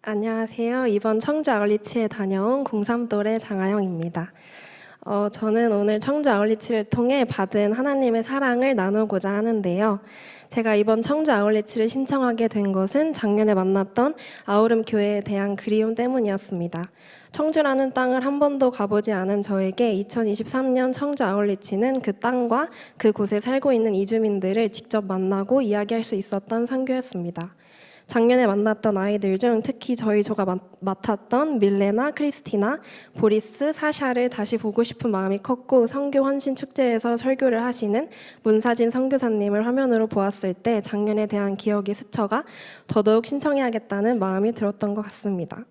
안녕하세요. 이번 청주 아울리치에 다녀온 03또래 장아영입니다. 저는 오늘 청주 아울리치를 통해 받은 하나님의 사랑을 나누고자 하는데요. 제가 이번 청주 아울리치를 신청하게 된 것은 작년에 만났던 아우름 교회에 대한 그리움 때문이었습니다. 청주라는 땅을 한 번도 가보지 않은 저에게 2023년 청주 아울리치는 그 땅과 그곳에 살고 있는 이주민들을 직접 만나고 이야기할 수 있었던 선교였습니다. 작년에 만났던 아이들 중 특히 저희 조가 맡았던 밀레나, 크리스티나, 보리스, 사샤를 다시 보고 싶은 마음이 컸고, 선교 헌신 축제에서 설교를 하시는 문사진 선교사님을 화면으로 보았을 때 작년에 대한 기억이 스쳐가 더더욱 신청해야겠다는 마음이 들었던 것 같습니다.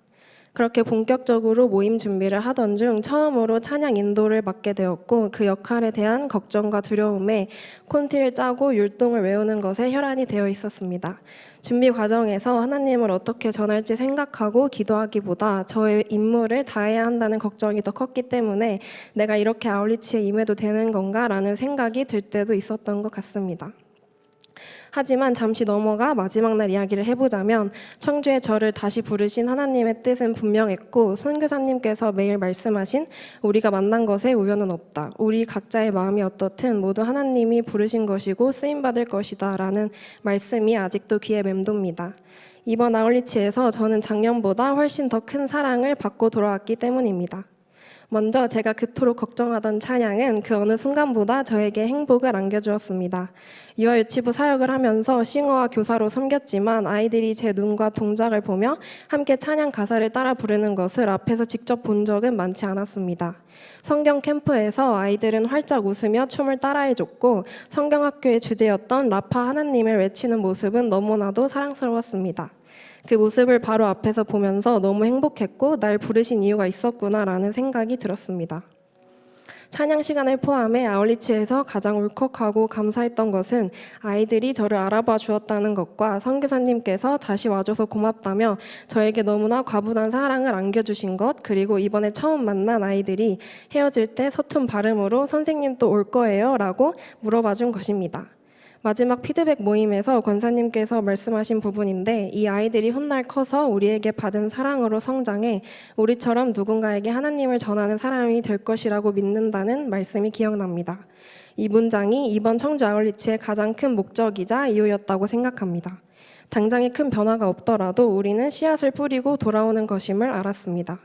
그렇게 본격적으로 모임 준비를 하던 중 처음으로 찬양 인도를 맡게 되었고, 그 역할에 대한 걱정과 두려움에 콘티를 짜고 율동을 외우는 것에 혈안이 되어 있었습니다. 준비 과정에서 하나님을 어떻게 전할지 생각하고 기도하기보다 저의 임무를 다해야 한다는 걱정이 더 컸기 때문에 내가 이렇게 아울리치에 임해도 되는 건가라는 생각이 들 때도 있었던 것 같습니다. 하지만 잠시 넘어가 마지막 날 이야기를 해보자면 청주에 저를 다시 부르신 하나님의 뜻은 분명했고, 선교사님께서 매일 말씀하신 우리가 만난 것에 우연은 없다. 우리 각자의 마음이 어떻든 모두 하나님이 부르신 것이고 쓰임받을 것이다 라는 말씀이 아직도 귀에 맴돕니다. 이번 아울리치에서 저는 작년보다 훨씬 더 큰 사랑을 받고 돌아왔기 때문입니다. 먼저 제가 그토록 걱정하던 찬양은 그 어느 순간보다 저에게 행복을 안겨주었습니다. 유아유치부 사역을 하면서 싱어와 교사로 섬겼지만 아이들이 제 눈과 동작을 보며 함께 찬양 가사를 따라 부르는 것을 앞에서 직접 본 적은 많지 않았습니다. 성경 캠프에서 아이들은 활짝 웃으며 춤을 따라해줬고, 성경학교의 주제였던 라파 하나님을 외치는 모습은 너무나도 사랑스러웠습니다. 그 모습을 바로 앞에서 보면서 너무 행복했고 날 부르신 이유가 있었구나라는 생각이 들었습니다. 찬양 시간을 포함해 아울리치에서 가장 울컥하고 감사했던 것은 아이들이 저를 알아봐 주었다는 것과 선교사님께서 다시 와줘서 고맙다며 저에게 너무나 과분한 사랑을 안겨주신 것, 그리고 이번에 처음 만난 아이들이 헤어질 때 서툰 발음으로 선생님 또 올 거예요? 라고 물어봐 준 것입니다. 마지막 피드백 모임에서 권사님께서 말씀하신 부분인데, 이 아이들이 훗날 커서 우리에게 받은 사랑으로 성장해 우리처럼 누군가에게 하나님을 전하는 사람이 될 것이라고 믿는다는 말씀이 기억납니다. 이 문장이 이번 청주 아울리치의 가장 큰 목적이자 이유였다고 생각합니다. 당장의 큰 변화가 없더라도 우리는 씨앗을 뿌리고 돌아오는 것임을 알았습니다.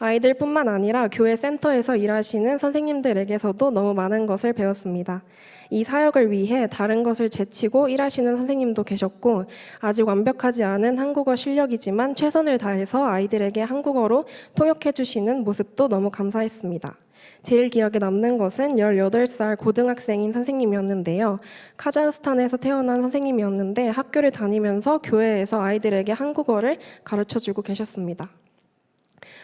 아이들뿐만 아니라 교회 센터에서 일하시는 선생님들에게서도 너무 많은 것을 배웠습니다. 이 사역을 위해 다른 것을 제치고 일하시는 선생님도 계셨고, 아직 완벽하지 않은 한국어 실력이지만 최선을 다해서 아이들에게 한국어로 통역해 주시는 모습도 너무 감사했습니다. 제일 기억에 남는 것은 18살 고등학생인 선생님이었는데요. 카자흐스탄에서 태어난 선생님이었는데 학교를 다니면서 교회에서 아이들에게 한국어를 가르쳐주고 계셨습니다.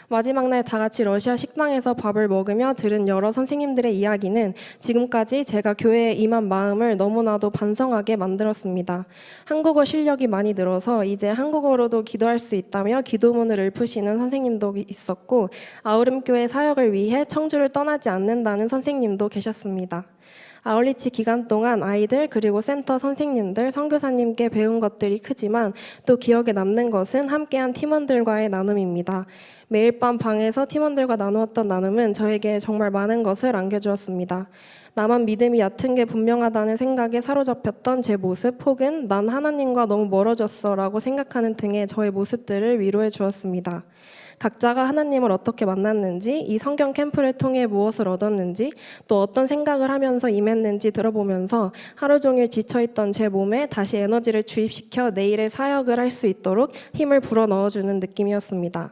마지막 날 다 같이 러시아 식당에서 밥을 먹으며 들은 여러 선생님들의 이야기는 지금까지 제가 교회에 임한 마음을 너무나도 반성하게 만들었습니다. 한국어 실력이 많이 늘어서 이제 한국어로도 기도할 수 있다며 기도문을 읊으시는 선생님도 있었고, 아우름교회 사역을 위해 청주를 떠나지 않는다는 선생님도 계셨습니다. 아울리치 기간 동안 아이들 그리고 센터 선생님들, 선교사님께 배운 것들이 크지만 또 기억에 남는 것은 함께한 팀원들과의 나눔입니다. 매일 밤 방에서 팀원들과 나누었던 나눔은 저에게 정말 많은 것을 안겨주었습니다. 나만 믿음이 얕은 게 분명하다는 생각에 사로잡혔던 제 모습, 혹은 난 하나님과 너무 멀어졌어 라고 생각하는 등의 저의 모습들을 위로해 주었습니다. 각자가 하나님을 어떻게 만났는지, 이 성경 캠프를 통해 무엇을 얻었는지, 또 어떤 생각을 하면서 임했는지 들어보면서 하루 종일 지쳐있던 제 몸에 다시 에너지를 주입시켜 내일의 사역을 할 수 있도록 힘을 불어넣어주는 느낌이었습니다.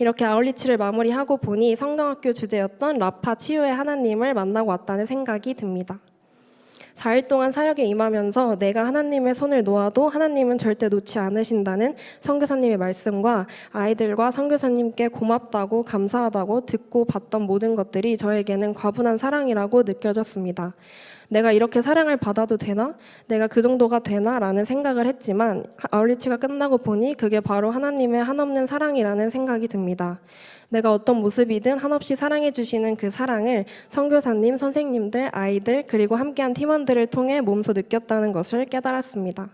이렇게 아울리치를 마무리하고 보니 성경학교 주제였던 라파 치유의 하나님을 만나고 왔다는 생각이 듭니다. 4일 동안 사역에 임하면서 내가 하나님의 손을 놓아도 하나님은 절대 놓지 않으신다는 선교사님의 말씀과 아이들과 선교사님께 고맙다고 감사하다고 듣고 봤던 모든 것들이 저에게는 과분한 사랑이라고 느껴졌습니다. 내가 이렇게 사랑을 받아도 되나? 내가 그 정도가 되나? 라는 생각을 했지만 아울리치가 끝나고 보니 그게 바로 하나님의 한없는 사랑이라는 생각이 듭니다. 내가 어떤 모습이든 한없이 사랑해 주시는 그 사랑을 선교사님, 선생님들, 아이들 그리고 함께한 팀원들을 통해 몸소 느꼈다는 것을 깨달았습니다.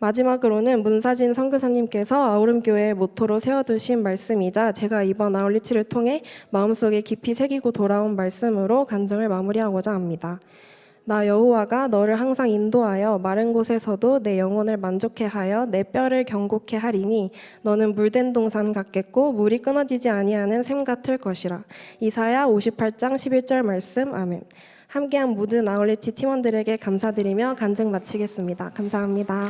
마지막으로는 문사진 선교사님께서 아우름교회의 모토로 세워두신 말씀이자 제가 이번 아울리치를 통해 마음속에 깊이 새기고 돌아온 말씀으로 간증을 마무리하고자 합니다. 나 여호와가 너를 항상 인도하여 마른 곳에서도 내 영혼을 만족해 하여 내 뼈를 경고케 하리니 너는 물된 동산 같겠고 물이 끊어지지 아니하는 샘 같을 것이라. 이사야 58장 11절 말씀. 아멘. 함께한 모든 아울리치 팀원들에게 감사드리며 간증 마치겠습니다. 감사합니다.